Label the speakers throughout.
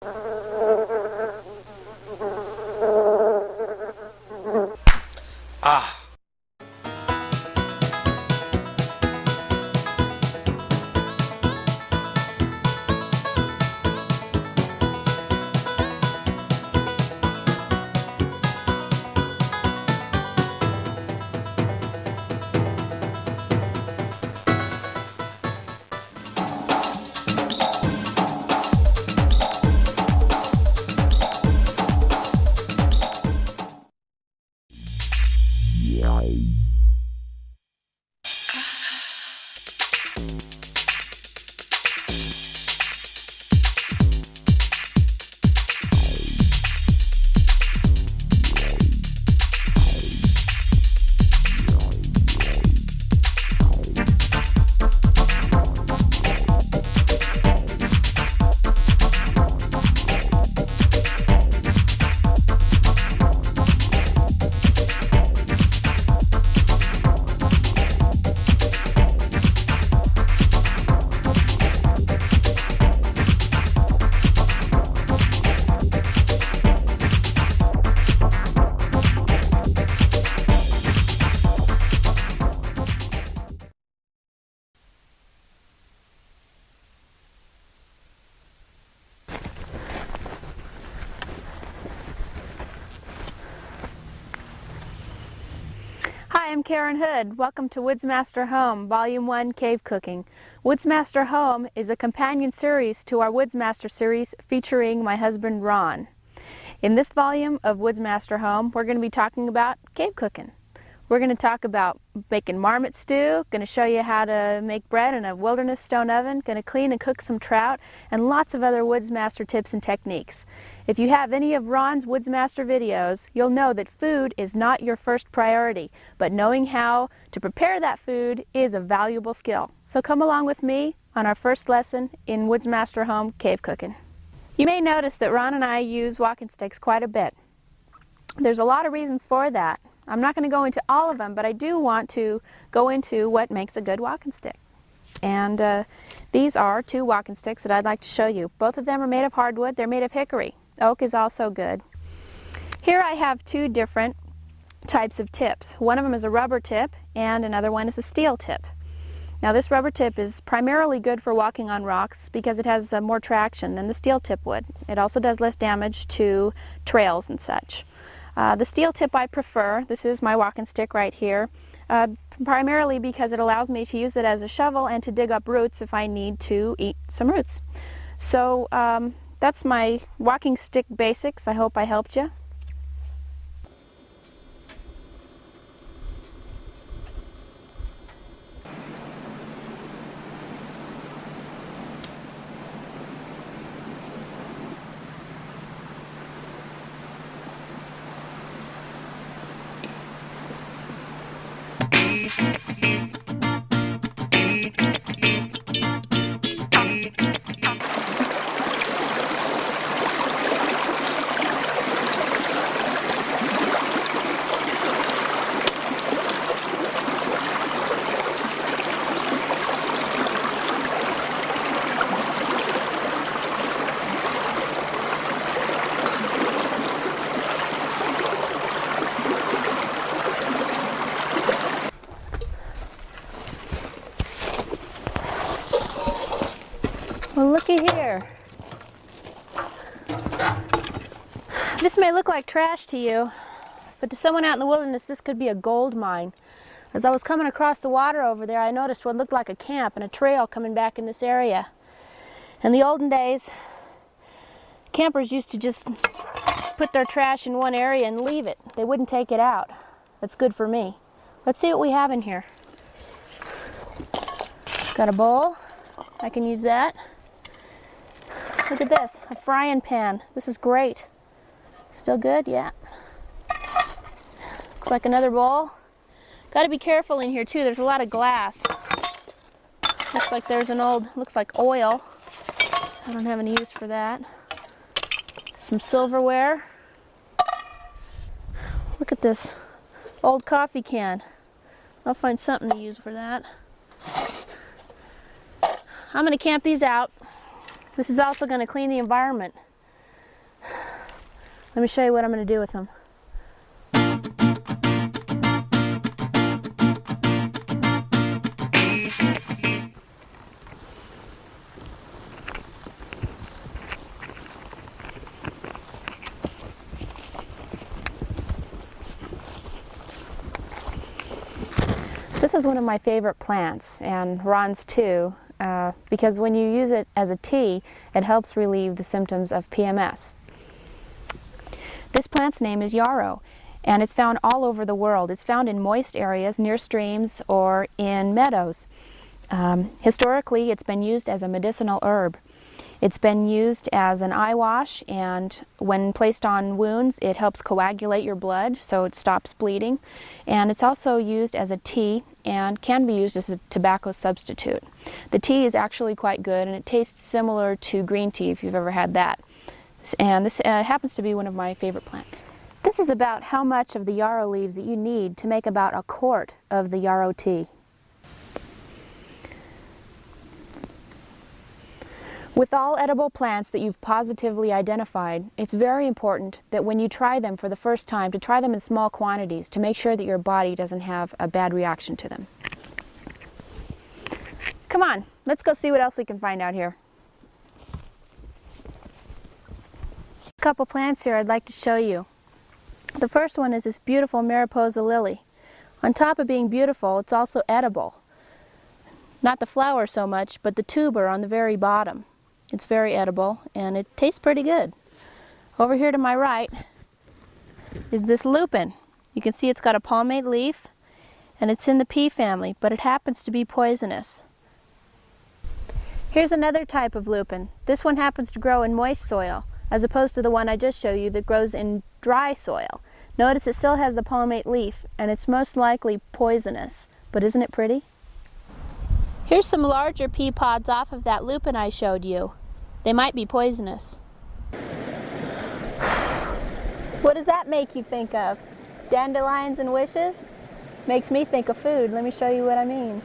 Speaker 1: Ah.
Speaker 2: Hi, I'm Karen Hood. Welcome to Woodsmaster Home, Volume 1, Cave Cooking. Woodsmaster Home is a companion series to our Woodsmaster series featuring my husband Ron. In this volume of Woodsmaster Home, we're going to be talking about cave cooking. We're going to talk about making marmot stew, going to show you how to make bread in a wilderness stone oven, going to clean and cook some trout, and lots of other Woodsmaster tips and techniques. If you have any of Ron's Woodsmaster videos, you'll know that food is not your first priority, but knowing how to prepare that food is a valuable skill. So come along with me on our first lesson in Woodsmaster Home Cave Cooking. You may notice that Ron and I use walking sticks quite a bit. There's a lot of reasons for that. I'm not going to go into all of them, but I do want to go into what makes a good walking stick. And these are two walking sticks that I'd like to show you. Both of them are made of hardwood. They're made of hickory. Oak is also good. Here I have two different types of tips. One of them is a rubber tip and another one is a steel tip. Now this rubber tip is primarily good for walking on rocks because it has more traction than the steel tip would. It also does less damage to trails and such. The steel tip I prefer. This is my walking stick right here, primarily because it allows me to use it as a shovel and to dig up roots if I need to eat some roots. So that's my walking stick basics. I hope I helped you. Well, looky here. This may look like trash to you, but to someone out in the wilderness, this could be a gold mine. As I was coming across the water over there, I noticed what looked like a camp and a trail coming back in this area. In the olden days, campers used to just put their trash in one area and leave it. They wouldn't take it out. That's good for me. Let's see what we have in here. Got a bowl. I can use that. Look at this, a frying pan. This is great. Still good? Yeah. Looks like another bowl. Got to be careful in here too. There's a lot of glass. Looks like there's an old, looks like oil. I don't have any use for that. Some silverware. Look at this old coffee can. I'll find something to use for that. I'm going to camp these out. This is also going to clean the environment. Let me show you what I'm going to do with them. This is one of my favorite plants, and Ron's too, because when you use it as a tea, it helps relieve the symptoms of PMS. This plant's name is yarrow, and it's found all over the world. It's found in moist areas near streams or in meadows. Historically, it's been used as a medicinal herb. It's been used as an eye wash, and when placed on wounds, it helps coagulate your blood so it stops bleeding. And it's also used as a tea and can be used as a tobacco substitute. The tea is actually quite good, and it tastes similar to green tea if you've ever had that. And this happens to be one of my favorite plants. This is about how much of the yarrow leaves that you need to make about a quart of the yarrow tea. With all edible plants that you've positively identified, it's very important that when you try them for the first time, to try them in small quantities to make sure that your body doesn't have a bad reaction to them. Come on, let's go see what else we can find out here. A couple plants here I'd like to show you. The first one is this beautiful Mariposa lily. On top of being beautiful, it's also edible. Not the flower so much, but the tuber on the very bottom. It's very edible, and it tastes pretty good. Over here to my right is this lupin. You can see it's got a palmate leaf, and it's in the pea family, but it happens to be poisonous. Here's another type of lupin. This one happens to grow in moist soil, as opposed to the one I just showed you that grows in dry soil. Notice it still has the palmate leaf, and it's most likely poisonous, but isn't it pretty? Here's some larger pea pods off of that lupin I showed you. They might be poisonous. What does that make you think of? Dandelions and wishes? Makes me think of food. Let me show you what I mean.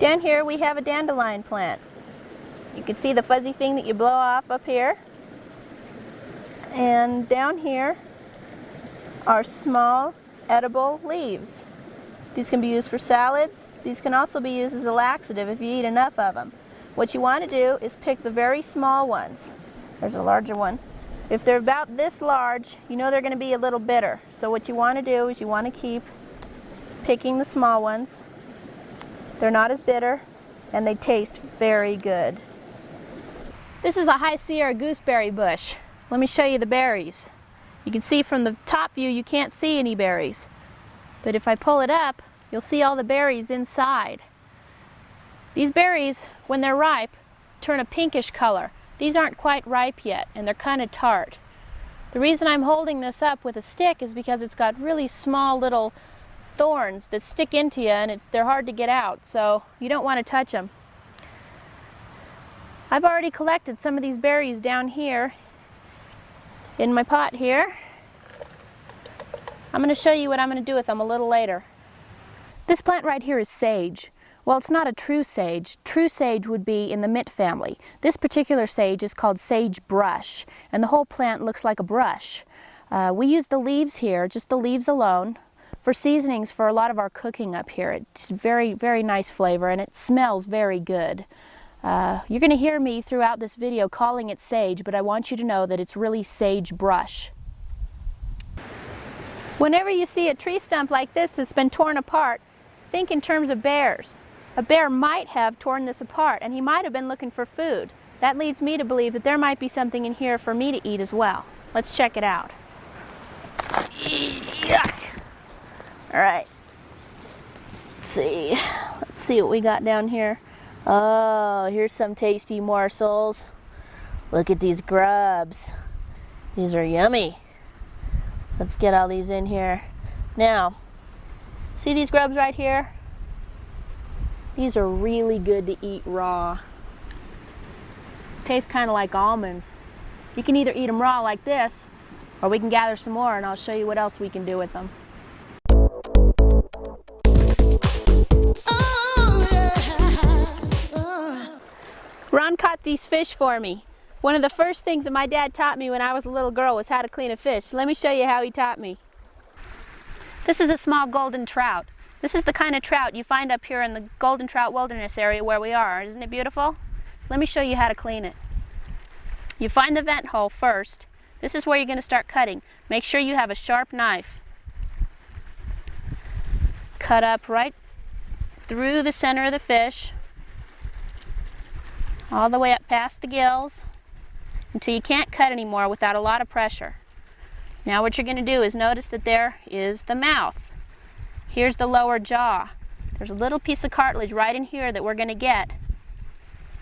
Speaker 2: Down here we have a dandelion plant. You can see the fuzzy thing that you blow off up here. And down here are small edible leaves. These can be used for salads. These can also be used as a laxative if you eat enough of them. What you want to do is pick the very small ones. There's a larger one. If they're about this large, you know they're going to be a little bitter. So what you want to do is you want to keep picking the small ones. They're not as bitter, and they taste very good. This is a high Sierra gooseberry bush. Let me show you the berries. You can see from the top view you can't see any berries. But if I pull it up, you'll see all the berries inside. These berries, when they're ripe, turn a pinkish color. These aren't quite ripe yet, and they're kind of tart. The reason I'm holding this up with a stick is because it's got really small little thorns that stick into you, and they're hard to get out, so you don't want to touch them. I've already collected some of these berries down here in my pot here. I'm going to show you what I'm going to do with them a little later. This plant right here is sage. Well, it's not a true sage. True sage would be in the mint family. This particular sage is called sagebrush, and the whole plant looks like a brush. We use the leaves here, just the leaves alone, for seasonings for a lot of our cooking up here. It's very, very nice flavor, and it smells very good. You're going to hear me throughout this video calling it sage, but I want you to know that it's really sagebrush. Whenever you see a tree stump like this that's been torn apart, think in terms of bears. A bear might have torn this apart, and he might have been looking for food. That leads me to believe that there might be something in here for me to eat as well. Let's check it out. Yuck! All right. Let's see what we got down here. Oh, here's some tasty morsels. Look at these grubs. These are yummy. Let's get all these in here. Now, see these grubs right here? These are really good to eat raw. Taste kind of like almonds. You can either eat them raw like this, or we can gather some more and I'll show you what else we can do with them. Ron caught these fish for me. One of the first things that my dad taught me when I was a little girl was how to clean a fish. Let me show you how he taught me. This is a small golden trout. This is the kind of trout you find up here in the golden trout wilderness area where we are. Isn't it beautiful? Let me show you how to clean it. You find the vent hole first. This is where you're going to start cutting. Make sure you have a sharp knife. Cut up right through the center of the fish, all the way up past the gills, until you can't cut anymore without a lot of pressure. Now what you're going to do is notice that there is the mouth. Here's the lower jaw. There's a little piece of cartilage right in here that we're going to get,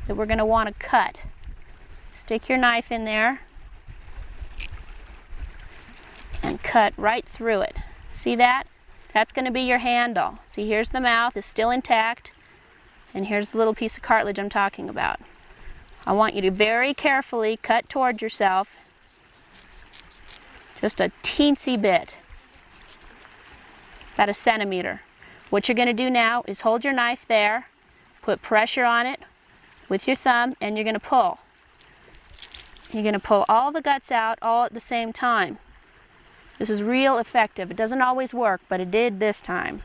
Speaker 2: that we're going to want to cut. Stick your knife in there and cut right through it. See that? That's going to be your handle. See, here's the mouth, it's still intact, and here's the little piece of cartilage I'm talking about. I want you to very carefully cut toward yourself, just a teensy bit, about 1 centimeter. What you're going to do now is hold your knife there, put pressure on it with your thumb, and you're going to pull. You're going to pull all the guts out all at the same time. This is real effective. It doesn't always work, but it did this time.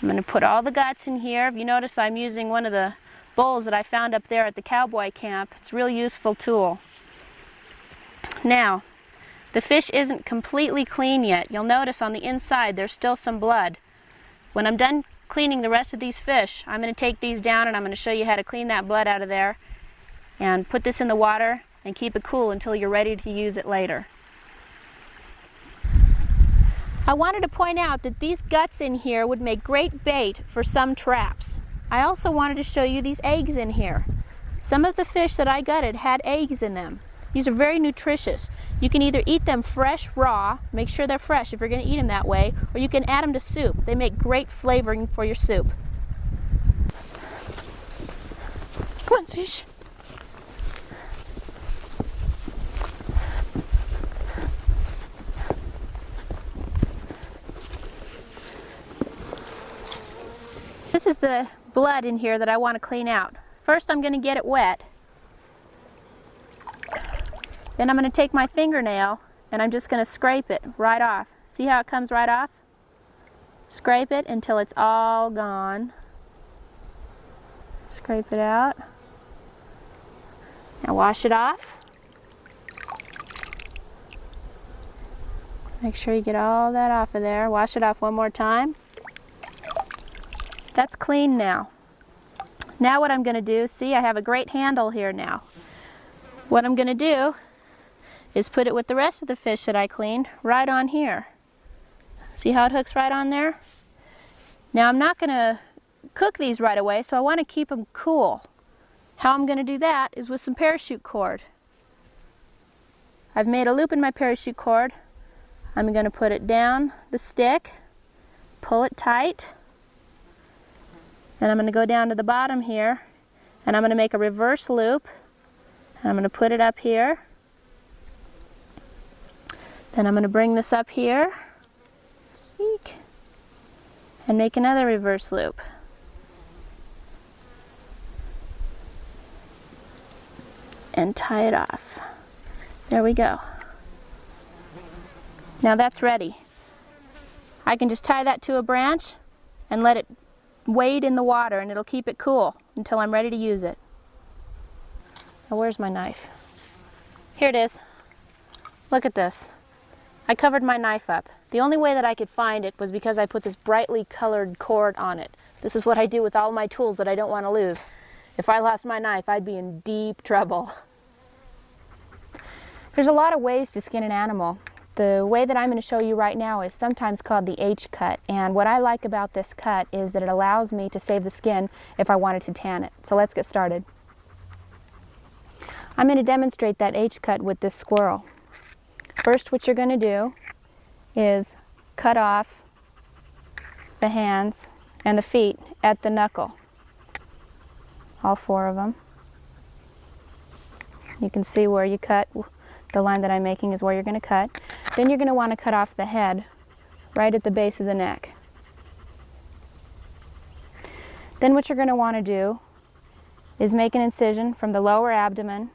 Speaker 2: I'm going to put all the guts in here. If you notice, I'm using one of the bowls that I found up there at the cowboy camp. It's a real useful tool. Now, the fish isn't completely clean yet. You'll notice on the inside there's still some blood. When I'm done cleaning the rest of these fish, I'm going to take these down and I'm going to show you how to clean that blood out of there and put this in the water and keep it cool until you're ready to use it later. I wanted to point out that these guts in here would make great bait for some traps. I also wanted to show you these eggs in here. Some of the fish that I gutted had eggs in them. These are very nutritious. You can either eat them fresh, raw, make sure they're fresh if you're going to eat them that way, or you can add them to soup. They make great flavoring for your soup. Come on, Fish. This is the blood in here that I want to clean out. First I'm going to get it wet. Then I'm going to take my fingernail and I'm just going to scrape it right off. See how it comes right off? Scrape it until it's all gone. Scrape it out. Now wash it off. Make sure you get all that off of there. Wash it off one more time. That's clean now. Now what I'm going to do, see, I have a great handle here now. What I'm going to do is put it with the rest of the fish that I cleaned right on here. See how it hooks right on there? Now I'm not going to cook these right away, so I want to keep them cool. How I'm going to do that is with some parachute cord. I've made a loop in my parachute cord. I'm going to put it down the stick, pull it tight. Then I'm going to go down to the bottom here and I'm going to make a reverse loop. And I'm going to put it up here. Then I'm going to bring this up here. Eek. And make another reverse loop. And tie it off. There we go. Now that's ready. I can just tie that to a branch and let it wade in the water and it'll keep it cool until I'm ready to use it. Now where's my knife? Here it is. Look at this. I covered my knife up. The only way that I could find it was because I put this brightly colored cord on it. This is what I do with all my tools that I don't want to lose. If I lost my knife, I'd be in deep trouble. There's a lot of ways to skin an animal. The way that I'm going to show you right now is sometimes called the H cut, and what I like about this cut is that it allows me to save the skin if I wanted to tan it. So let's get started. I'm going to demonstrate that H cut with this squirrel. First, what you're going to do is cut off the hands and the feet at the knuckle. All 4 of them. You can see where you cut. The line that I'm making is where you're going to cut. Then you're going to want to cut off the head right at the base of the neck. Then what you're going to want to do is make an incision from the lower abdomen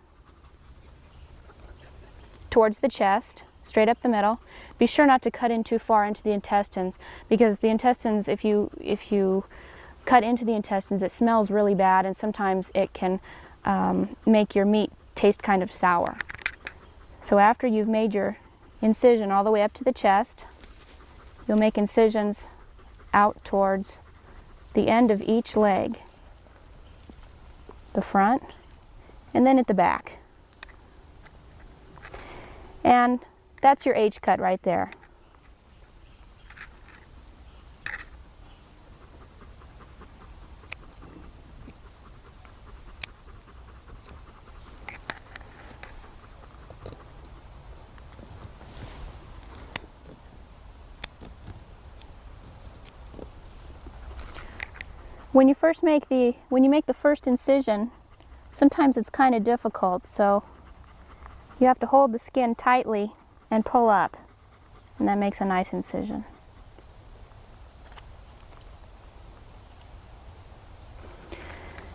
Speaker 2: towards the chest, straight up the middle. Be sure not to cut in too far into the intestines, because the intestines, if you cut into the intestines, it smells really bad, and sometimes it can make your meat taste kind of sour. So after you've made your incision all the way up to the chest, you'll make incisions out towards the end of each leg, the front, and then at the back. And that's your H cut right there. When you make the first incision, sometimes it's kind of difficult, so you have to hold the skin tightly and pull up, and that makes a nice incision.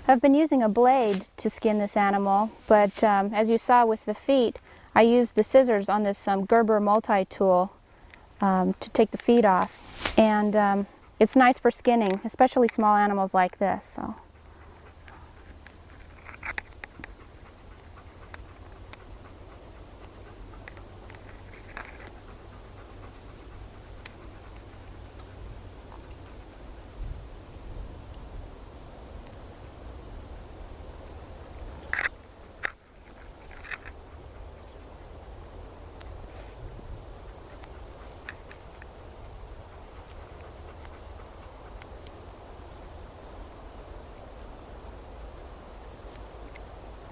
Speaker 2: I've been using a blade to skin this animal, but as you saw with the feet, I used the scissors on this Gerber multi-tool to take the feet off, and it's nice for skinning, especially small animals like this. So.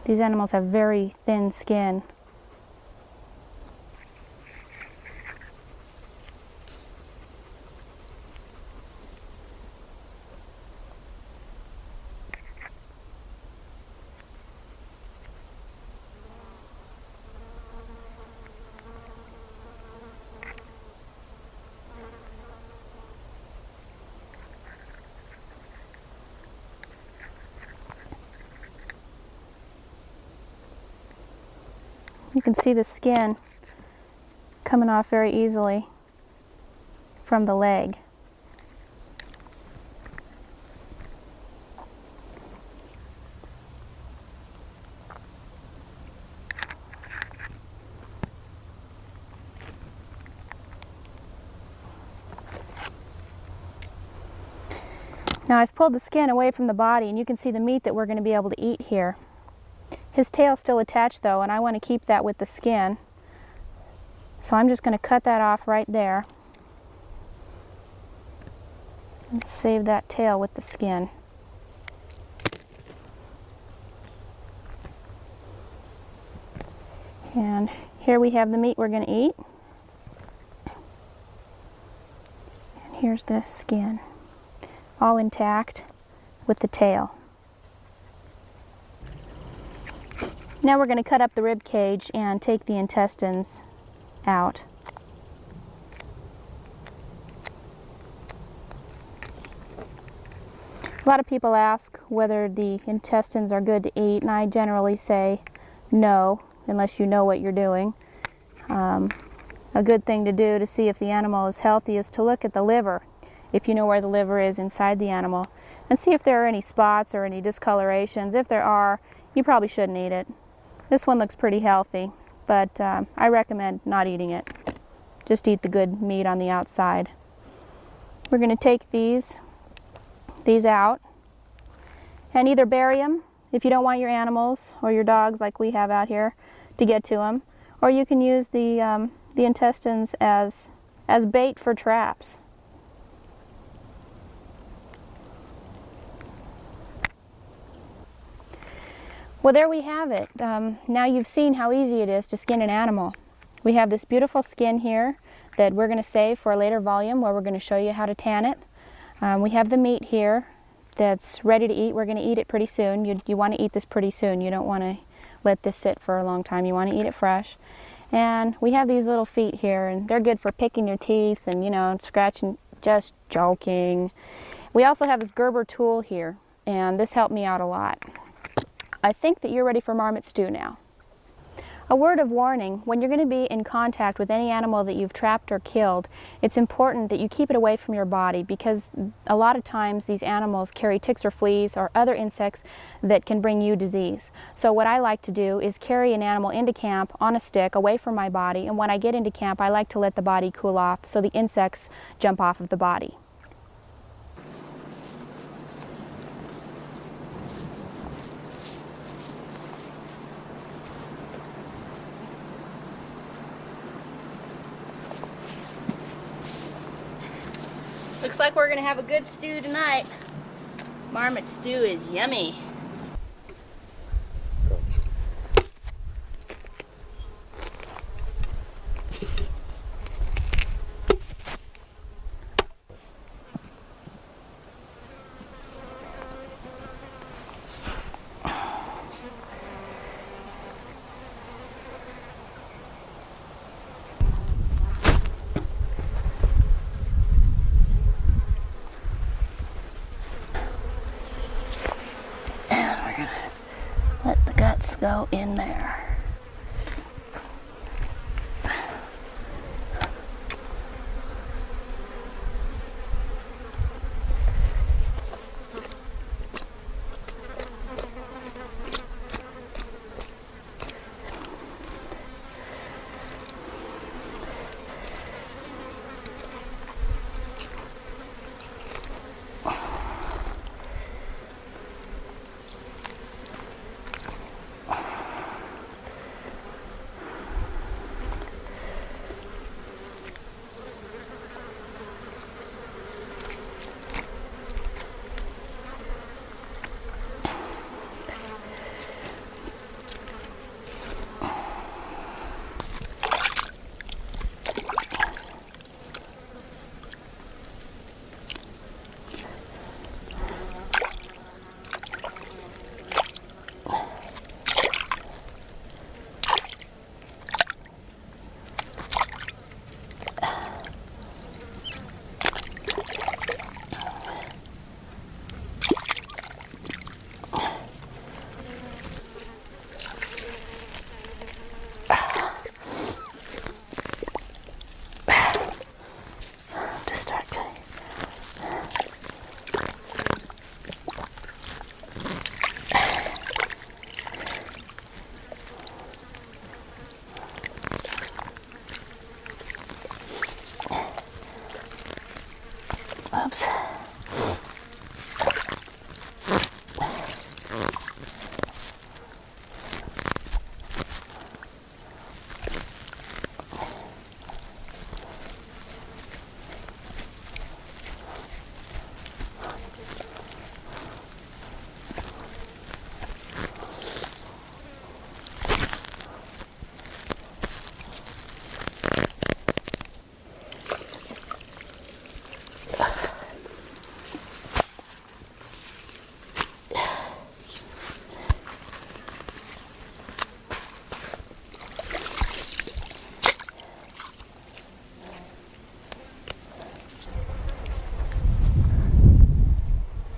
Speaker 2: These animals have very thin skin. You can see the skin coming off very easily from the leg. Now I've pulled the skin away from the body, and you can see the meat that we're going to be able to eat here. His tail's still attached though, and I want to keep that with the skin. So I'm just going to cut that off right there. And save that tail with the skin. And here we have the meat we're going to eat. And here's the skin, all intact with the tail. Now we're going to cut up the rib cage and take the intestines out. A lot of people ask whether the intestines are good to eat, and I generally say no, unless you know what you're doing. A good thing to do to see if the animal is healthy is to look at the liver, if you know where the liver is inside the animal, and see if there are any spots or any discolorations. If there are, you probably shouldn't eat it. This one looks pretty healthy, but I recommend not eating it. Just eat the good meat on the outside. We're going to take these out and either bury them if you don't want your animals or your dogs like we have out here to get to them, or you can use the intestines as bait for traps. Well, there we have it. Now you've seen how easy it is to skin an animal. We have this beautiful skin here that we're going to save for a later volume where we're going to show you how to tan it. We have the meat here that's ready to eat. We're going to eat it pretty soon. You want to eat this pretty soon. You don't want to let this sit for a long time. You want to eat it fresh. And we have these little feet here, and they're good for picking your teeth and, you know, scratching. Just joking. We also have this Gerber tool here, and this helped me out a lot. I think that you're ready for marmot stew now. A word of warning, when you're going to be in contact with any animal that you've trapped or killed, it's important that you keep it away from your body, because a lot of times these animals carry ticks or fleas or other insects that can bring you disease. So what I like to do is carry an animal into camp on a stick away from my body, and when I get into camp I like to let the body cool off so the insects jump off of the body. Looks like we're going to have a good stew tonight. Marmot stew is yummy. Let the guts go in there. Oops.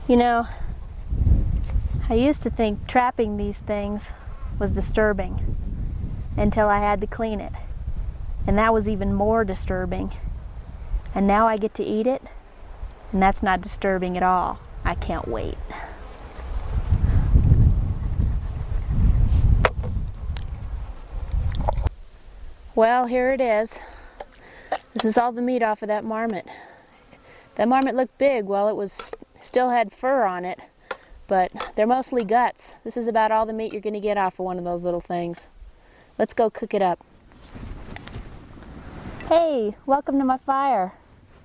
Speaker 2: You know, I used to think trapping these things was disturbing until I had to clean it. And that was even more disturbing. And now I get to eat it, and that's not disturbing at all. I can't wait. Well, here it is. This is all the meat off of that marmot. That marmot looked big. Well, it still had fur on it, but they're mostly guts. This is about all the meat you're going to get off of one of those little things. Let's go cook it up. Hey, welcome to my fire.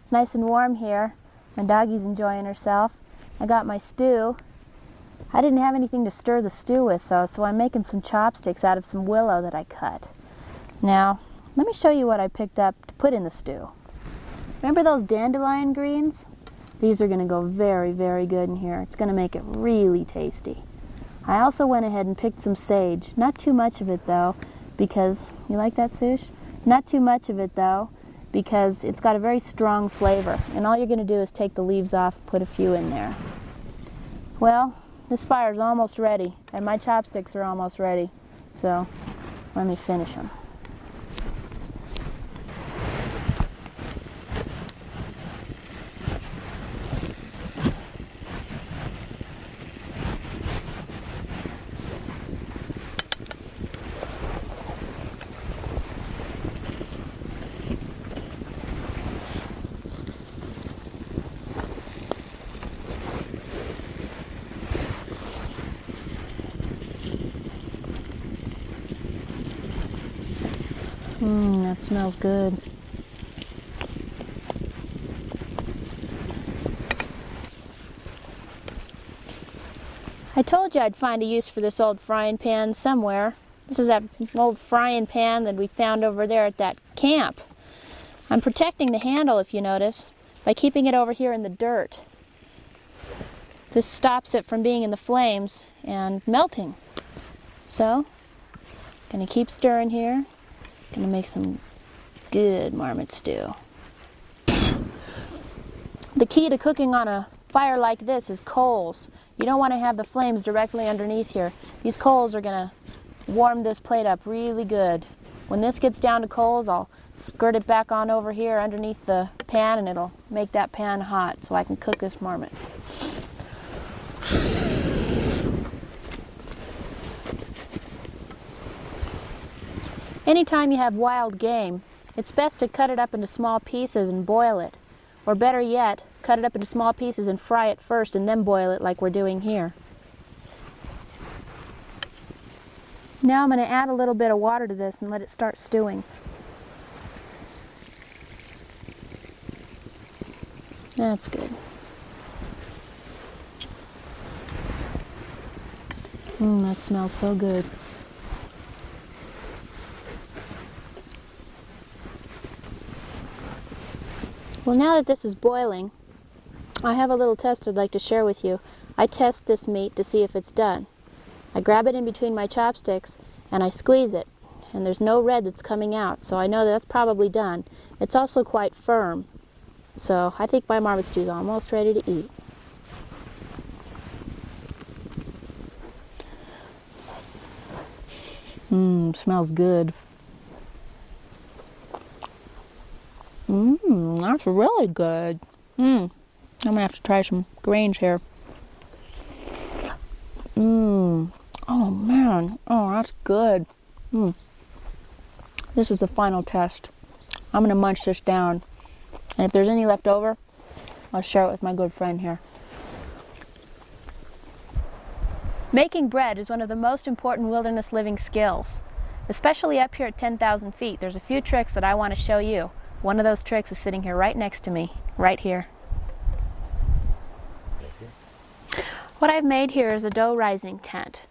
Speaker 2: It's nice and warm here. My doggie's enjoying herself. I got my stew. I didn't have anything to stir the stew with though, so I'm making some chopsticks out of some willow that I cut. Now, let me show you what I picked up to put in the stew. Remember those dandelion greens? These are going to go very, very good in here. It's going to make it really tasty. I also went ahead and picked some sage. Not too much of it though, because, you like that, Sush? Not too much of it though, because it's got a very strong flavor. And all you're going to do is take the leaves off, put a few in there. Well, this fire's almost ready, and my chopsticks are almost ready. So, Let me finish them. That smells good. I told you I'd find a use for this old frying pan somewhere. This is that old frying pan that we found over there at that camp. I'm protecting the handle, if you notice, by keeping it over here in the dirt. This stops it from being in the flames and melting. So, gonna keep stirring here. Gonna make some good marmot stew. The key to cooking on a fire like this is coals. You don't want to have the flames directly underneath here. These coals are gonna warm this plate up really good. When this gets down to coals, I'll skirt it back on over here underneath the pan, and it'll make that pan hot so I can cook this marmot. Anytime you have wild game, it's best to cut it up into small pieces and boil it. Or better yet, cut it up into small pieces and fry it first and then boil it like we're doing here. Now I'm going to add a little bit of water to this and let it start stewing. That's good. That smells so good. Well, now that this is boiling, I have a little test I'd like to share with you. I test this meat to see if it's done. I grab it in between my chopsticks and I squeeze it, and there's no red that's coming out, so I know that's probably done. It's also quite firm, so I think my marmot stew is almost ready to eat. Smells good. That's really good. I'm gonna have to try some grains here. Oh man, oh that's good. This is the final test. I'm gonna munch this down, and if there's any left over, I'll share it with my good friend here. Making bread is one of the most important wilderness living skills. Especially up here at 10,000 feet, there's a few tricks that I want to show you. One of those tricks is sitting here right next to me, right here. What I've made here is a dough rising tent.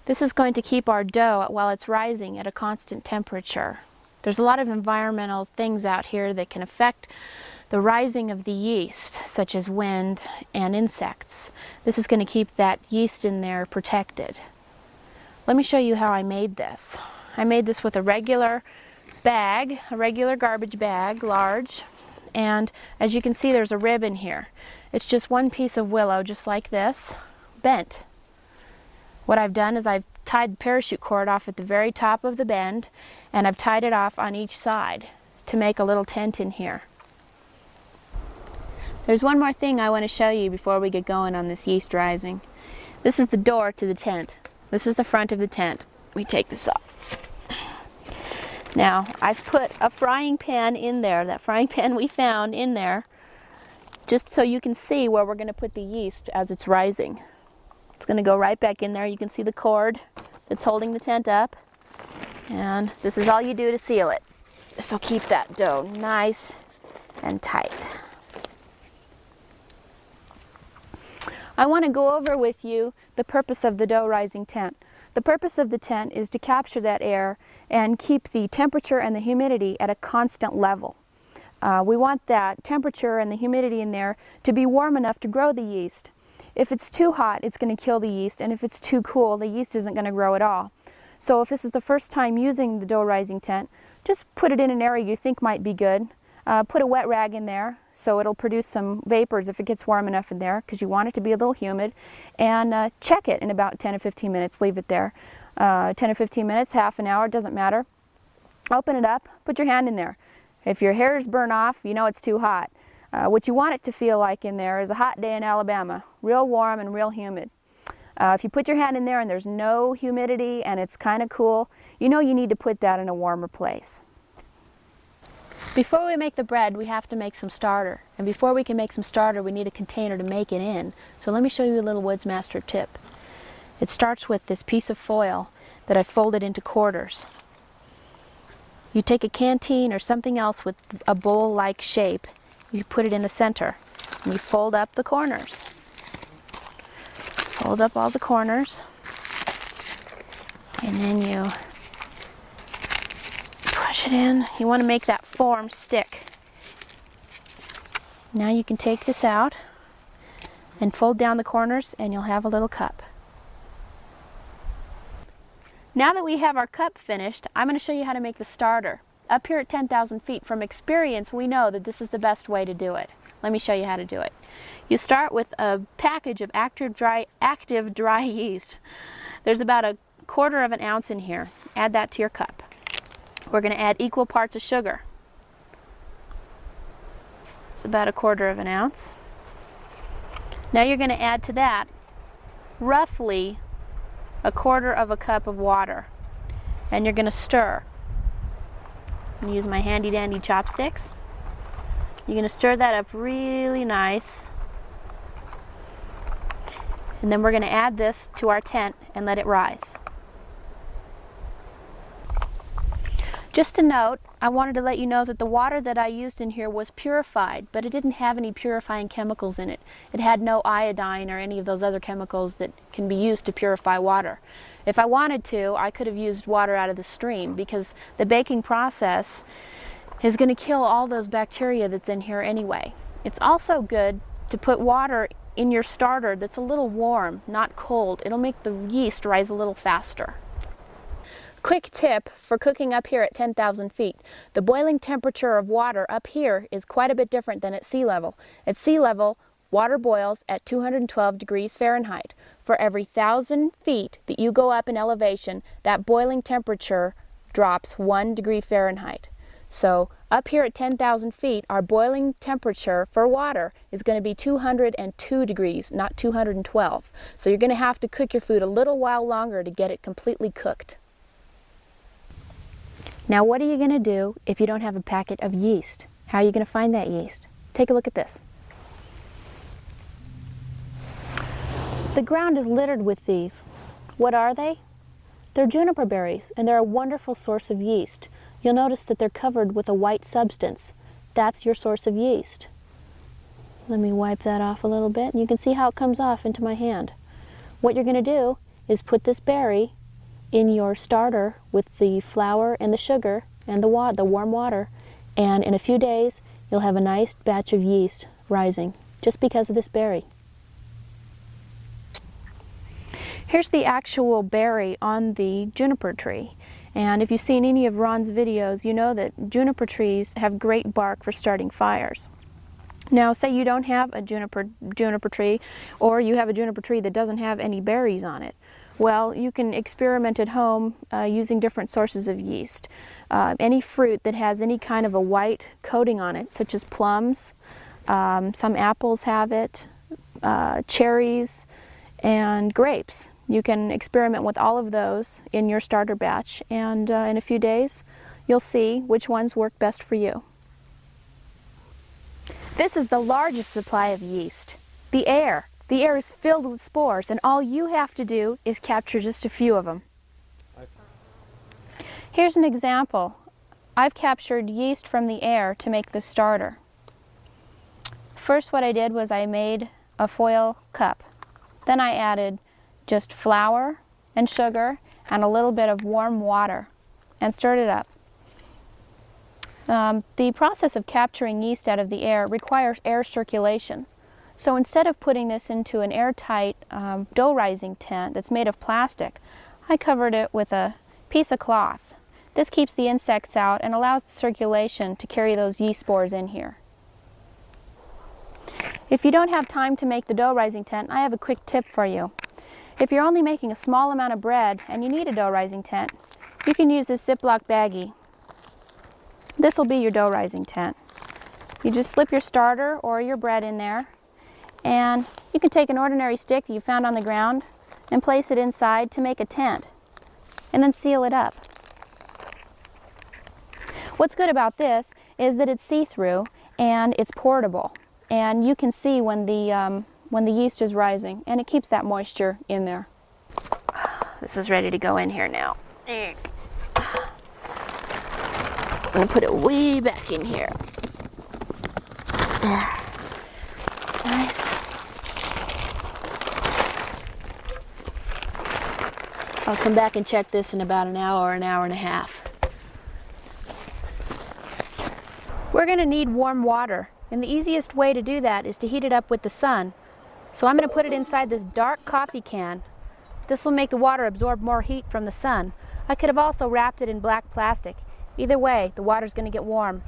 Speaker 2: This is going to keep our dough while it's rising at a constant temperature. There's a lot of environmental things out here that can affect the rising of the yeast, such as wind and insects. This is going to keep that yeast in there protected. Let me show you how I made this. I made this with a regular bag, a regular garbage bag, large, and as you can see there's a rib in here. It's just one piece of willow, just like this, bent. What I've done is I've tied parachute cord off at the very top of the bend, and I've tied it off on each side to make a little tent in here. There's one more thing I want to show you before we get going on this yeast rising. This is the door to the tent. This is the front of the tent. Let me take this off. Now, I've put a frying pan in there, that frying pan we found in there, just so you can see where we're going to put the yeast as it's rising. It's going to go right back in there. You can see the cord that's holding the tent up, and this is all you do to seal it. This will keep that dough nice and tight. I want to go over with you the purpose of the dough rising tent. The purpose of the tent is to capture that air and keep the temperature and the humidity at a constant level. We want that temperature and the humidity in there to be warm enough to grow the yeast. If it's too hot, it's going to kill the yeast, and if it's too cool, the yeast isn't going to grow at all. So if this is the first time using the dough rising tent, just put it in an area you think might be good. Put a wet rag in there so it'll produce some vapors if it gets warm enough in there, because you want it to be a little humid, and check it in about 10 to 15 minutes. Leave it there. 10 or 15 minutes, half an hour, it doesn't matter. Open it up, put your hand in there. If your hair is burnt off, you know it's too hot. What you want it to feel like in there is a hot day in Alabama, real warm and real humid. If you put your hand in there and there's no humidity and it's kind of cool, you know you need to put that in a warmer place. Before we make the bread, we have to make some starter. And before we can make some starter, we need a container to make it in. So let me show you a little Woodsmaster tip. It starts with this piece of foil that I folded into quarters. You take a canteen or something else with a bowl-like shape, you put it in the center, and you fold up the corners. Fold up all the corners, and then you push it in. You want to make that form stick. Now you can take this out and fold down the corners, and you'll have a little cup. Now that we have our cup finished, I'm going to show you how to make the starter. Up here at 10,000 feet, from experience, we know that this is the best way to do it. Let me show you how to do it. You start with a package of active dry yeast. There's about 1/4 ounce in here. Add that to your cup. We're going to add equal parts of sugar. It's about 1/4 ounce. Now you're going to add to that roughly 1/4 cup of water, and you're going to stir. I'm going to use my handy dandy chopsticks. You're going to stir that up really nice, and then we're going to add this to our tent and let it rise. Just a note, I wanted to let you know that the water that I used in here was purified, but it didn't have any purifying chemicals in it. It had no iodine or any of those other chemicals that can be used to purify water. If I wanted to, I could have used water out of the stream, because the baking process is going to kill all those bacteria that's in here anyway. It's also good to put water in your starter that's a little warm, not cold. It'll make the yeast rise a little faster. Quick tip for cooking up here at 10,000 feet. The boiling temperature of water up here is quite a bit different than at sea level. At sea level, water boils at 212 degrees Fahrenheit. For every 1,000 feet that you go up in elevation, that boiling temperature drops 1 degree Fahrenheit. So up here at 10,000 feet, our boiling temperature for water is going to be 202 degrees, not 212. So you're going to have to cook your food a little while longer to get it completely cooked. Now what are you going to do if you don't have a packet of yeast? How are you going to find that yeast? Take a look at this. The ground is littered with these. What are they? They're juniper berries, and they're a wonderful source of yeast. You'll notice that they're covered with a white substance. That's your source of yeast. Let me wipe that off a little bit, and you can see how it comes off into my hand. What you're going to do is put this berry in your starter with the flour and the sugar and the warm water, and in a few days you'll have a nice batch of yeast rising just because of this berry. Here's the actual berry on the juniper tree, and if you've seen any of Ron's videos, you know that juniper trees have great bark for starting fires. Now say you don't have a juniper tree, or you have a juniper tree that doesn't have any berries on it. Well, you can experiment at home using different sources of yeast. Any fruit that has any kind of a white coating on it, such as plums, some apples have it, cherries, and grapes. You can experiment with all of those in your starter batch, and in a few days you'll see which ones work best for you. This is the largest supply of yeast, the air. The air is filled with spores, and all you have to do is capture just a few of them. Here's an example. I've captured yeast from the air to make the starter. First, what I did was I made a foil cup. Then I added just flour and sugar and a little bit of warm water and stirred it up. The process of capturing yeast out of the air requires air circulation. So instead of putting this into an airtight dough rising tent that's made of plastic, I covered it with a piece of cloth. This keeps the insects out and allows the circulation to carry those yeast spores in here. If you don't have time to make the dough rising tent, I have a quick tip for you. If you're only making a small amount of bread and you need a dough rising tent, you can use this Ziploc baggie. This will be your dough rising tent. You just slip your starter or your bread in there, and you can take an ordinary stick that you found on the ground and place it inside to make a tent, and then seal it up. What's good about this is that it's see-through and it's portable, and you can see when the yeast is rising, and it keeps that moisture in there. This is ready to go in here now. I'm going to put it way back in here. There. Nice. I'll come back and check this in about an hour and a half. We're going to need warm water, and the easiest way to do that is to heat it up with the sun. So I'm going to put it inside this dark coffee can. This will make the water absorb more heat from the sun. I could have also wrapped it in black plastic. Either way, the water's going to get warm.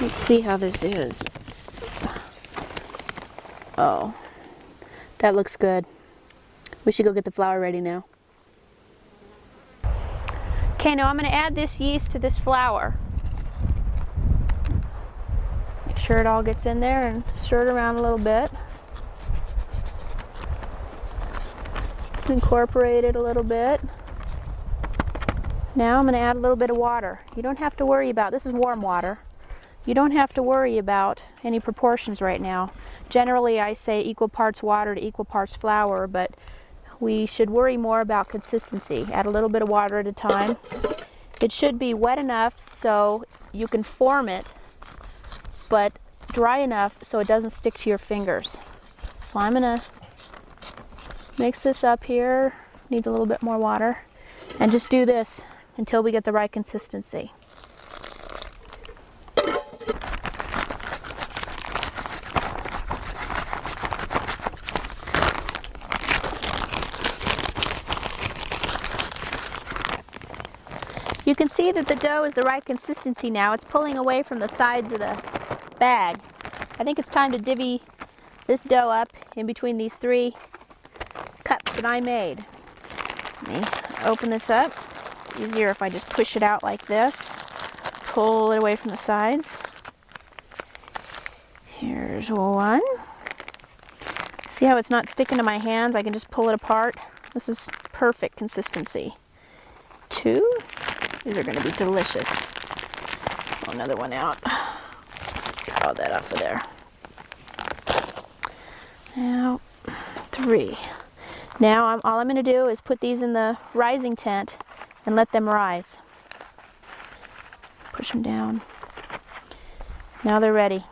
Speaker 2: Let's see how this is. Oh, that looks good. We should go get the flour ready now. Okay, now I'm going to add this yeast to this flour. Make sure it all gets in there and stir it around a little bit. Incorporate it a little bit. Now I'm going to add a little bit of water. You don't have to worry about, this is warm water. You don't have to worry about any proportions right now. Generally I say equal parts water to equal parts flour, but we should worry more about consistency. Add a little bit of water at a time. It should be wet enough so you can form it, but dry enough so it doesn't stick to your fingers. So I'm going to mix this up here. Needs a little bit more water. And just do this until we get the right consistency. You can see that the dough is the right consistency now. It's pulling away from the sides of the bag. I think it's time to divvy this dough up in between these 3 cups that I made. Let me open this up. Easier if I just push it out like this. Pull it away from the sides. Here's one. See how it's not sticking to my hands? I can just pull it apart. This is perfect consistency. 2. These are going to be delicious. Oh, another one out. Draw that off of there. Now, 3. Now, all I'm going to do is put these in the rising tent and let them rise. Push them down. Now they're ready.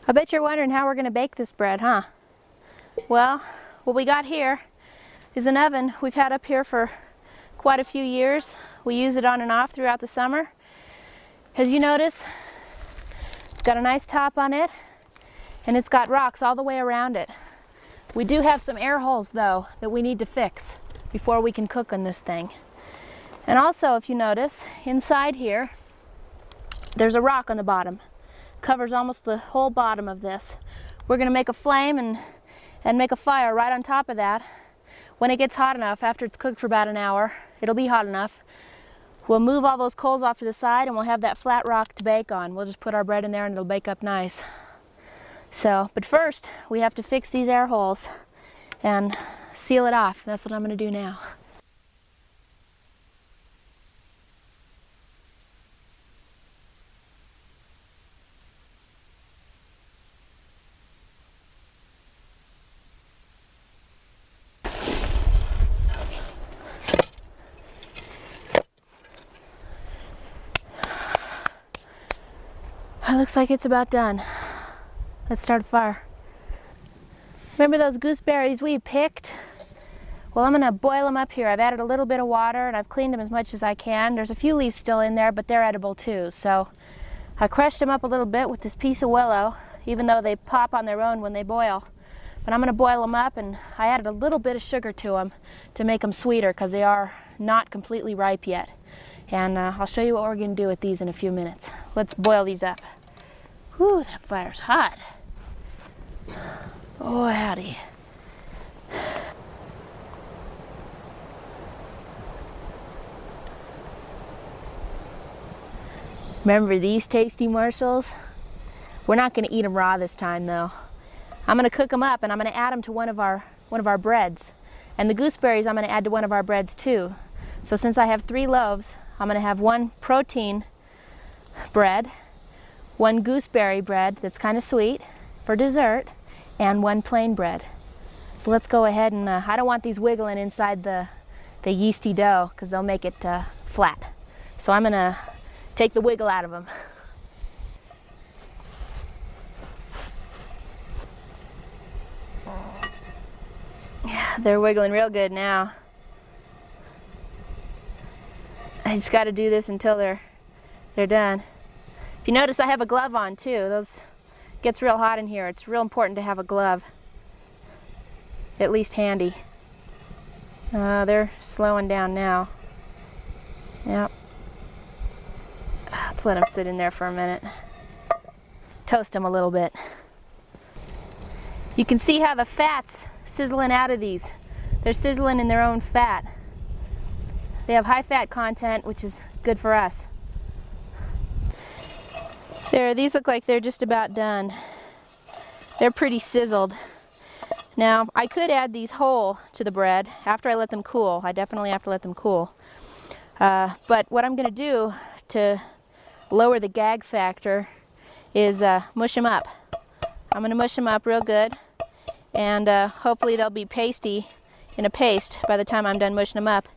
Speaker 2: I bet you're wondering how we're going to bake this bread, huh? Well, what we got here is an oven we've had up here for quite a few years. We use it on and off throughout the summer. As you notice, it's got a nice top on it, and it's got rocks all the way around it. We do have some air holes, though, that we need to fix before we can cook on this thing. And also, if you notice, inside here, there's a rock on the bottom. Covers almost the whole bottom of this. We're going to make a flame and make a fire right on top of that. When it gets hot enough, after it's cooked for about an hour, it'll be hot enough. We'll move all those coals off to the side and we'll have that flat rock to bake on. We'll just put our bread in there and it'll bake up nice. So, but first, we have to fix these air holes and seal it off. That's what I'm going to do now. Looks like it's about done. Let's start a fire. Remember those gooseberries we picked? Well, I'm going to boil them up here. I've added a little bit of water and I've cleaned them as much as I can. There's a few leaves still in there, but they're edible too. So I crushed them up a little bit with this piece of willow, even though they pop on their own when they boil. But I'm going to boil them up, and I added a little bit of sugar to them to make them sweeter because they are not completely ripe yet. And I'll show you what we're going to do with these in a few minutes. Let's boil these up. Whew, that fire's hot. Oh, howdy. Remember these tasty morsels? We're not going to eat them raw this time though. I'm going to cook them up and I'm going to add them to one of our breads. And the gooseberries I'm going to add to one of our breads too. So since I have 3 loaves, I'm going to have 1 protein bread, 1 gooseberry bread that's kind of sweet for dessert, and 1 plain bread. So let's go ahead and I don't want these wiggling inside the yeasty dough because they'll make it flat. So I'm going to take the wiggle out of them. Yeah, they're wiggling real good now. I just got to do this until they're done. If you notice, I have a glove on too. Those gets real hot in here. It's real important to have a glove, at least handy. They're slowing down now. Yep. Let's let them sit in there for a minute. Toast them a little bit. You can see how the fat's sizzling out of these. They're sizzling in their own fat. They have high fat content, which is good for us. These look like they're just about done. They're pretty sizzled. Now, I could add these whole to the bread after I let them cool. I definitely have to let them cool. But what I'm going to do to lower the gag factor is mush them up. I'm going to mush them up real good, and hopefully they'll be pasty in a paste by the time I'm done mushing them up,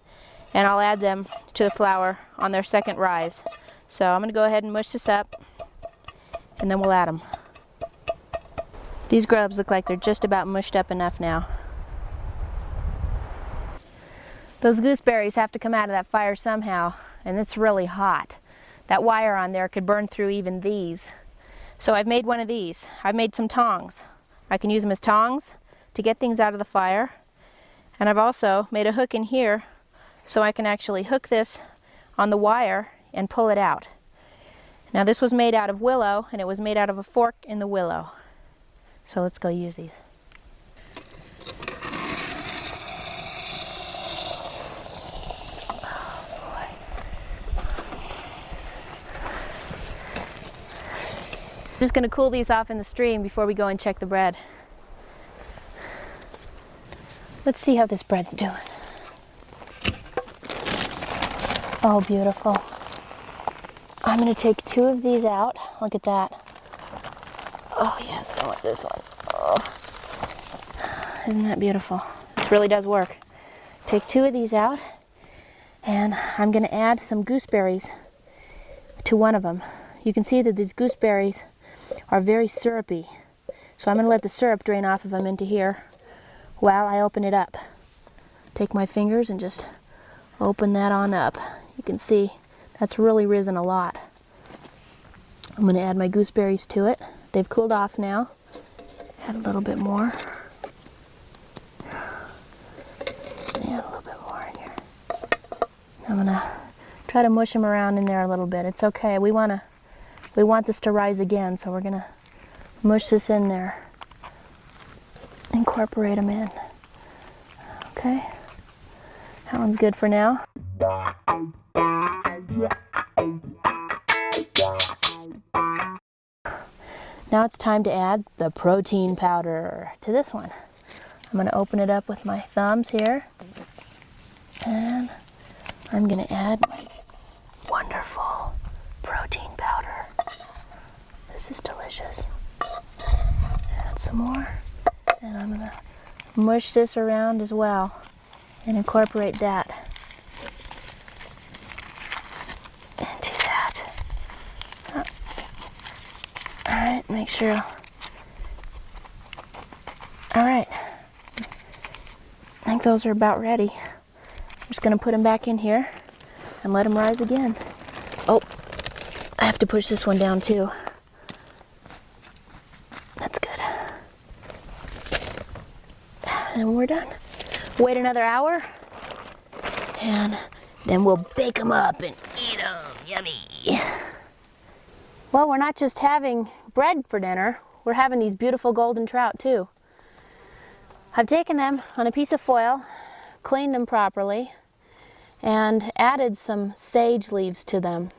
Speaker 2: and I'll add them to the flour on their second rise. So I'm going to go ahead and mush this up, and then we'll add them. These grubs look like they're just about mushed up enough now. Those gooseberries have to come out of that fire somehow, and it's really hot. That wire on there could burn through even these. So I've made one of these. I've made some tongs. I can use them as tongs to get things out of the fire. And I've also made a hook in here so I can actually hook this on the wire and pull it out. Now this was made out of willow, and it was made out of a fork in the willow. So let's go use these. Just going to cool these off in the stream before we go and check the bread. Let's see how this bread's doing. Oh, beautiful. I'm going to take 2 of these out. Look at that. Oh yes, I want this one. Oh. Isn't that beautiful? This really does work. Take 2 of these out, and I'm going to add some gooseberries to one of them. You can see that these gooseberries are very syrupy. So I'm going to let the syrup drain off of them into here while I open it up. Take my fingers and just open that on up. You can see that's really risen a lot. I'm going to add my gooseberries to it. They've cooled off now. Add a little bit more. Yeah, a little bit more in here. I'm going to try to mush them around in there a little bit. It's okay. We want this to rise again, so we're going to mush this in there. Incorporate them in. Okay. That one's good for now. Now it's time to add the protein powder to this one. I'm going to open it up with my thumbs here, and I'm going to add my wonderful protein powder. This is delicious. Add some more, and I'm going to mush this around as well and incorporate that into that. make sure. All right. I think those are about ready. I'm just gonna put them back in here and let them rise again. Oh, I have to push this one down too. That's good. And we're done. Wait another hour, and then we'll bake them up and eat them. Yummy. Well, we're not just having bread for dinner, we're having these beautiful golden trout too. I've taken them on a piece of foil, cleaned them properly, and added some sage leaves to them.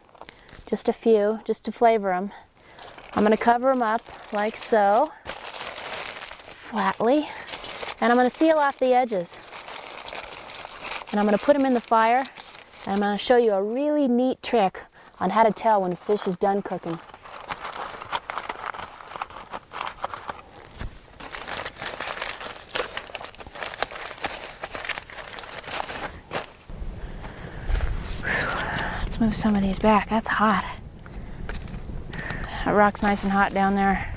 Speaker 2: Just a few, just to flavor them. I'm going to cover them up like so, flatly, and I'm going to seal off the edges. And I'm going to put them in the fire, and I'm going to show you a really neat trick on how to tell when a fish is done cooking. Let's move some of these back. That's hot. That rock's nice and hot down there.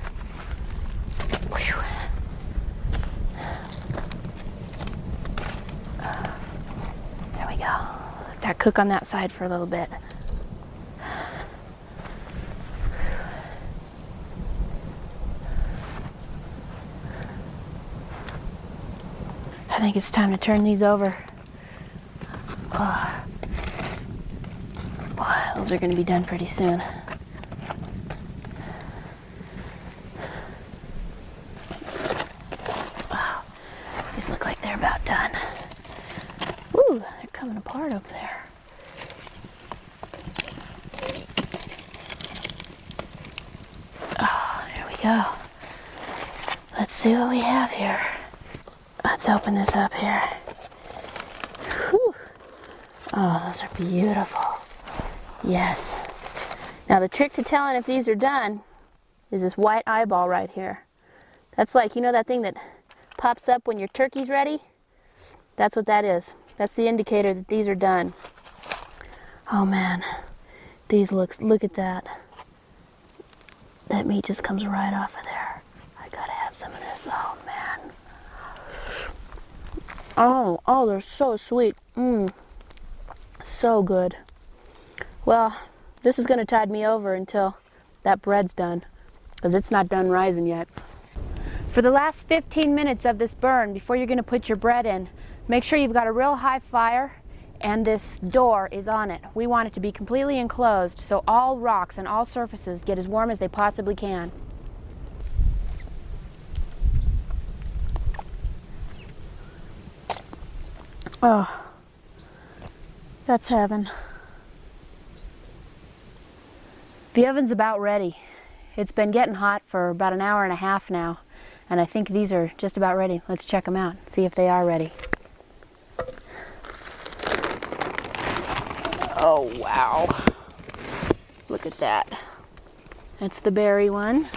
Speaker 2: There we go. Let that cook on that side for a little bit. I think it's time to turn these over. Oh. Boy, those are going to be done pretty soon. Wow, these look like they're about done. Ooh, they're coming apart up there. Oh, here we go. Let's see what we have here. Let's open this up here. Whew. Oh, those are beautiful. Yes. Now the trick to telling if these are done is this white eyeball right here. That's like, you know that thing that pops up when your turkey's ready? That's what that is. That's the indicator that these are done. Oh man, these look at that. That meat just comes right off of there. I gotta have some of this. Oh man. Oh, they're so sweet. So good. Well, this is going to tide me over until that bread's done, because it's not done rising yet. For the last 15 minutes of this burn, before you're going to put your bread in, make sure you've got a real high fire and this door is on it. We want it to be completely enclosed so all rocks and all surfaces get as warm as they possibly can. Oh, that's heaven. The oven's about ready. It's been getting hot for about an hour and a half now, and I think these are just about ready. Let's check them out, see if they are ready. Oh wow, look at that. That's the berry one.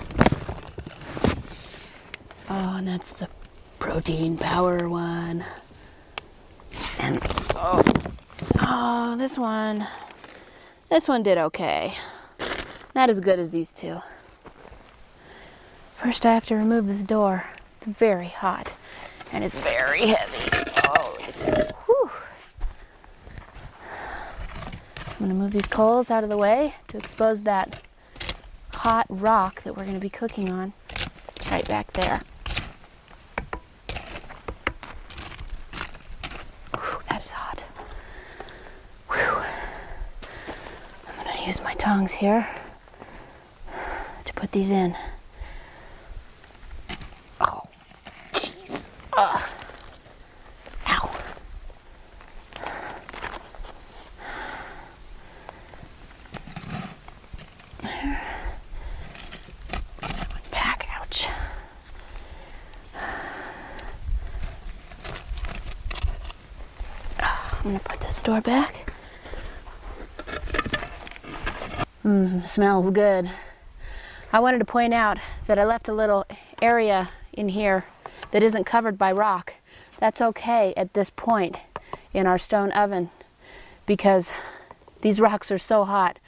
Speaker 2: Oh, and that's the protein power one. And oh, this one did okay. Not as good as these two. First I have to remove this door. It's very hot and it's very heavy. Oh, look at that. Whew. I'm gonna move these coals out of the way to expose that hot rock that we're gonna be cooking on. It's right back there. Whew, that is hot. Whew. I'm gonna use my tongs here to put these in. Oh, jeez. Ow. That one back, ouch. I'm gonna put this door back. Smells good. I wanted to point out that I left a little area in here that isn't covered by rock. That's okay at this point in our stone oven because these rocks are so hot,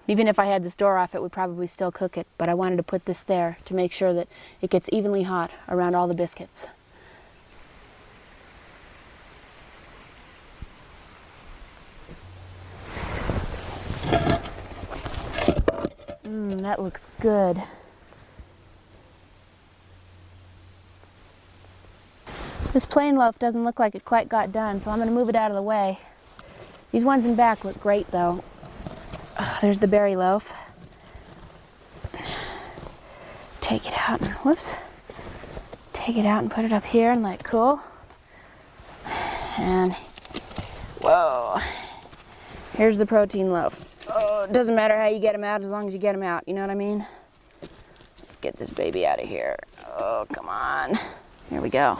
Speaker 2: Even if I had this door off, it would probably still cook it, but I wanted to put this there to make sure that it gets evenly hot around all the biscuits. That looks good. This plain loaf doesn't look like it quite got done, so I'm going to move it out of the way. These ones in back look great though. There's the berry loaf. Take it out and, whoops. Take it out and put it up here and let it cool. And, whoa. Here's the protein loaf. Oh, it doesn't matter how you get them out as long as you get them out, you know what I mean? Let's get this baby out of here. Oh, come on. Here we go.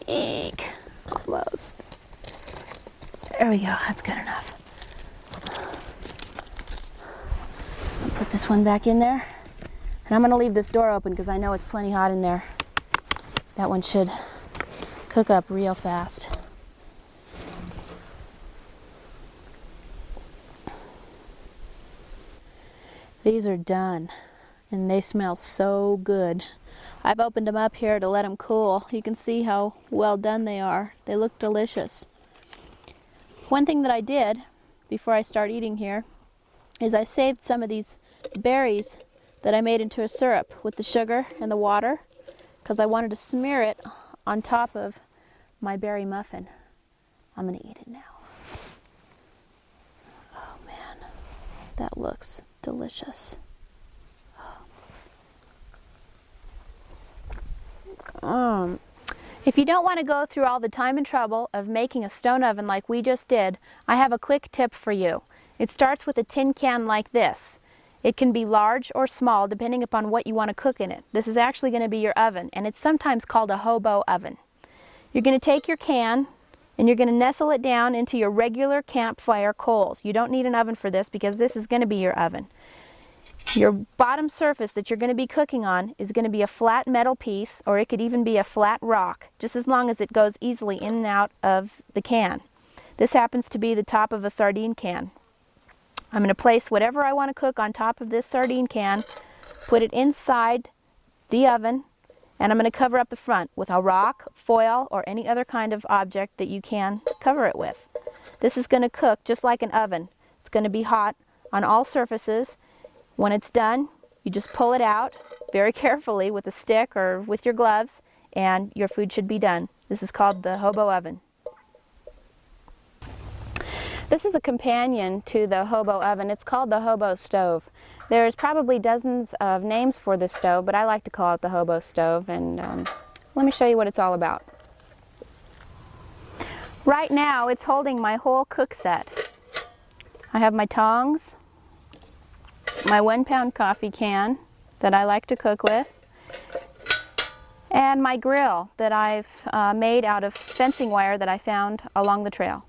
Speaker 2: Eek. Almost. There we go, that's good enough. I'll put this one back in there. And I'm going to leave this door open because I know it's plenty hot in there. That one should cook up real fast. These are done, and they smell so good. I've opened them up here to let them cool. You can see how well done they are. They look delicious. One thing that I did before I start eating here is I saved some of these berries that I made into a syrup with the sugar and the water because I wanted to smear it on top of my berry muffin. I'm going to eat it now. Oh man, that looks delicious. If you don't want to go through all the time and trouble of making a stone oven like we just did, I have a quick tip for you. It starts with a tin can like this. It can be large or small depending upon what you want to cook in it. This is actually going to be your oven, and it's sometimes called a hobo oven. You're going to take your can and you're going to nestle it down into your regular campfire coals. You don't need an oven for this because this is going to be your oven. Your bottom surface that you're going to be cooking on is going to be a flat metal piece, or it could even be a flat rock, just as long as it goes easily in and out of the can. This happens to be the top of a sardine can. I'm going to place whatever I want to cook on top of this sardine can, put it inside the oven, and I'm going to cover up the front with a rock, foil, or any other kind of object that you can cover it with. This is going to cook just like an oven. It's going to be hot on all surfaces. When it's done, you just pull it out very carefully with a stick or with your gloves, and your food should be done. This is called the hobo oven. This is a companion to the hobo oven. It's called the hobo stove. There's probably dozens of names for this stove, but I like to call it the hobo stove, and let me show you what it's all about. Right now, it's holding my whole cook set. I have my tongs, my 1-pound coffee can that I like to cook with, and my grill that I've made out of fencing wire that I found along the trail.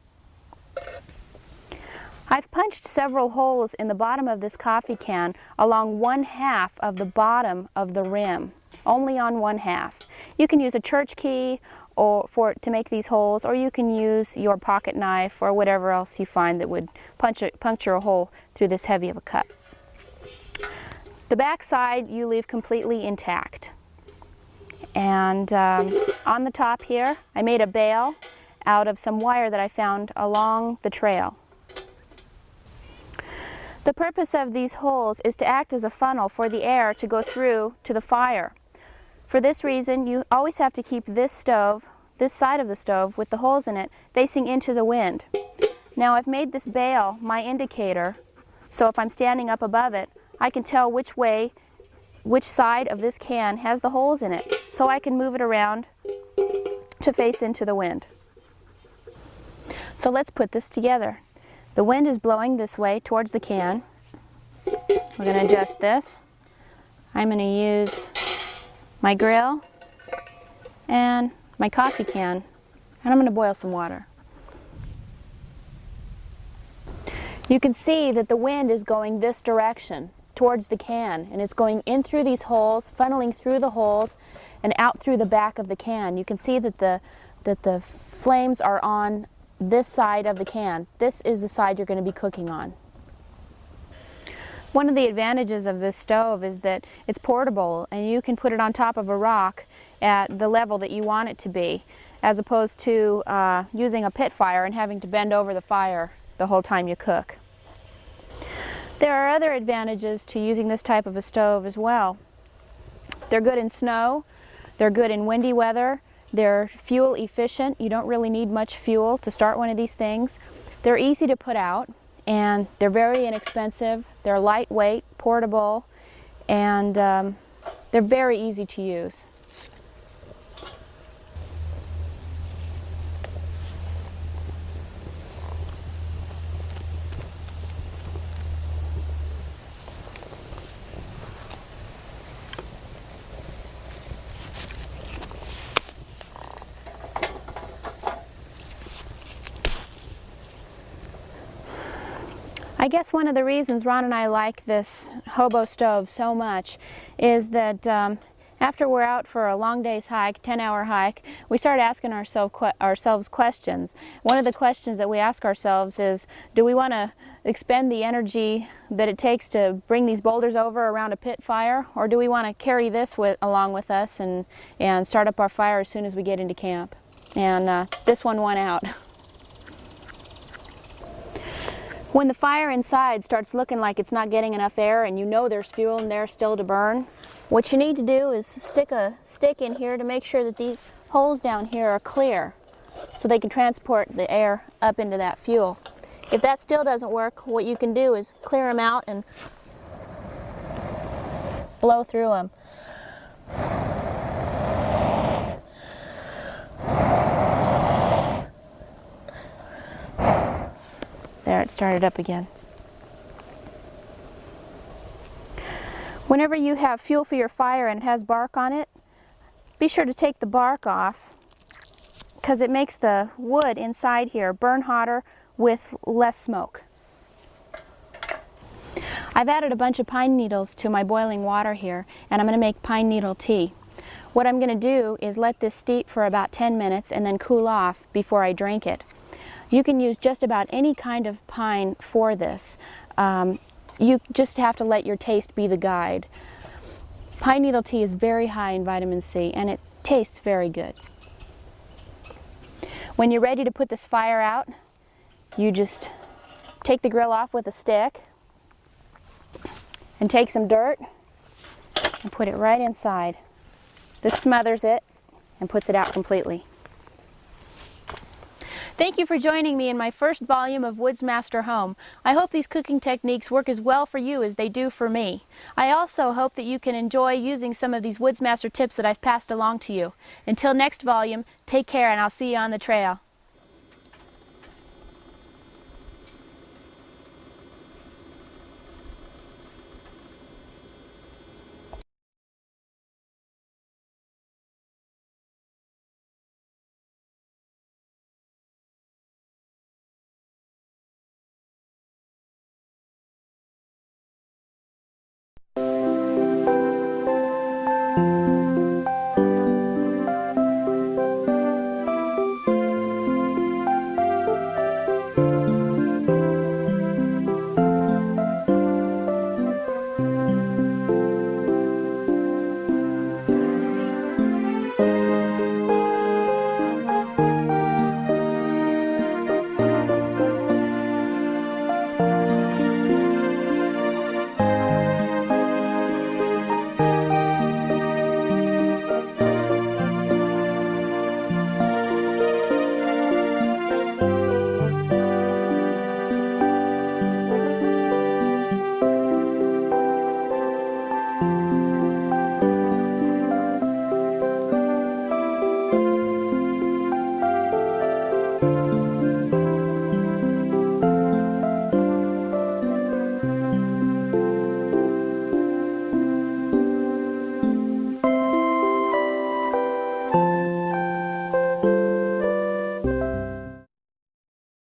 Speaker 2: I've punched several holes in the bottom of this coffee can along 1/2 of the bottom of the rim, only on 1/2. You can use a church key to make these holes, or you can use your pocket knife or whatever else you find that would puncture a hole through this heavy of a cut. The back side you leave completely intact. And on the top here, I made a bail out of some wire that I found along the trail. The purpose of these holes is to act as a funnel for the air to go through to the fire. For this reason, you always have to keep this stove, this side of the stove with the holes in it, facing into the wind. Now I've made this bail my indicator, so if I'm standing up above it, I can tell which side of this can has the holes in it, so I can move it around to face into the wind. So let's put this together. The wind is blowing this way towards the can. We're going to adjust this. I'm going to use my grill and my coffee can, and I'm going to boil some water. You can see that the wind is going this direction towards the can, and it's going in through these holes, funneling through the holes and out through the back of the can. You can see that the flames are on this side of the can. This is the side you're going to be cooking on. One of the advantages of this stove is that it's portable and you can put it on top of a rock at the level that you want it to be, as opposed to using a pit fire and having to bend over the fire the whole time you cook. There are other advantages to using this type of a stove as well. They're good in snow, they're good in windy weather, they're fuel efficient. You don't really need much fuel to start one of these things. They're easy to put out, and they're very inexpensive. They're lightweight, portable, and they're very easy to use. I guess one of the reasons Ron and I like this hobo stove so much is that after we're out for a long day's hike, 10-hour hike, we start asking ourselves questions. One of the questions that we ask ourselves is, do we want to expend the energy that it takes to bring these boulders over around a pit fire, or do we want to carry this along with us and start up our fire as soon as we get into camp? And this one won out. When the fire inside starts looking like it's not getting enough air and you know there's fuel in there still to burn, what you need to do is stick a stick in here to make sure that these holes down here are clear so they can transport the air up into that fuel. If that still doesn't work, what you can do is clear them out and blow through them. There, it started up again. Whenever you have fuel for your fire and it has bark on it, be sure to take the bark off, because it makes the wood inside here burn hotter with less smoke. I've added a bunch of pine needles to my boiling water here, and I'm going to make pine needle tea. What I'm going to do is let this steep for about 10 minutes and then cool off before I drink it. You can use just about any kind of pine for this. You just have to let your taste be the guide. Pine needle tea is very high in vitamin C, and it tastes very good. When you're ready to put this fire out, you just take the grill off with a stick and take some dirt and put it right inside. This smothers it and puts it out completely. Thank you for joining me in my first volume of Woodsmaster Home. I hope these cooking techniques work as well for you as they do for me. I also hope that you can enjoy using some of these Woodsmaster tips that I've passed along to you. Until next volume, take care, and I'll see you on the trail.